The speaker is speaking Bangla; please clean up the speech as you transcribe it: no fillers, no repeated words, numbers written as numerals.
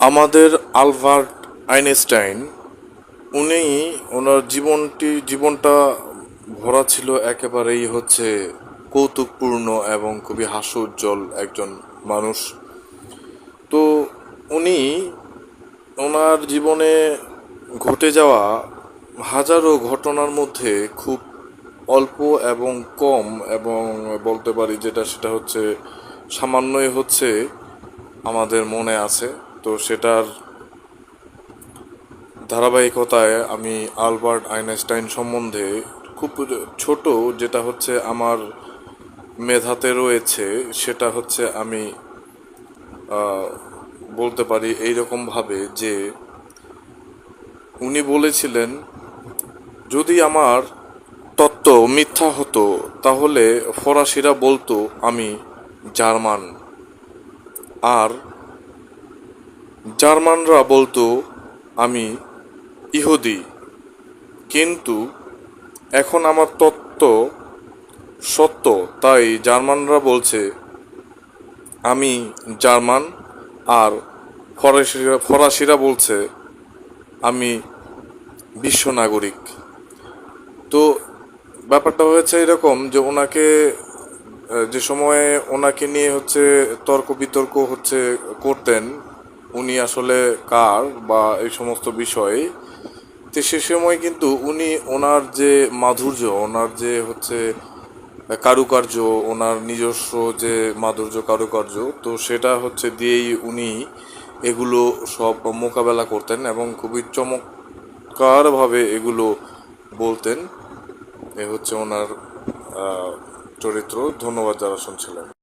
আমাদের আলবার্ট আইনস্টাইন, উনি ওনার জীবনটা ভরা ছিল একেবারেই কৌতুকপূর্ণ এবং খুবই হাস্যোজ্জ্বল একজন মানুষ। তো উনি ওনার জীবনে ঘটে যাওয়া হাজারো ঘটনার মধ্যে খুব অল্প এবং কম, এবং বলতে পারি সেটা সামান্যই আমাদের মনে আছে। তো সেটার ধারাবাহিকতায় আমি আলবার্ট আইনস্টাইন সম্বন্ধে খুব ছোট যেটা আমার মেধাতে রয়েছে, সেটা আমি বলতে পারি এইরকমভাবে যে উনি বলেছিলেন, যদি আমার তত্ত্ব মিথ্যা হতো তাহলে ফরাসিরা বলতো আমি জার্মান, আর জার্মানরা বলতো আমি ইহুদি। কিন্তু এখন আমার তত্ত্ব সত্য, তাই জার্মানরা বলছে আমি জার্মান, আর ফরাসিরা বলছে আমি বিশ্ব নাগরিক। তো ব্যাপারটা হয়েছে এরকম যে ওনাকে যে সময়ে ওনাকে নিয়ে তর্ক বিতর্ক করতেন, উনি আসলে কার বা এই সমস্ত বিষয়ে, তো সে সময় কিন্তু উনি ওনার যে মাধুর্য, ওনার যে কারুকার্য, ওনার নিজস্ব যে মাধুর্য কারুকার্য, তো সেটা দিয়েই উনি এগুলো সব মোকাবেলা করতেন এবং খুবই চমৎকারভাবে এগুলো বলতেন। এ ওনার চরিত্র। ধন্যবাদ যারা শুনছিলেন।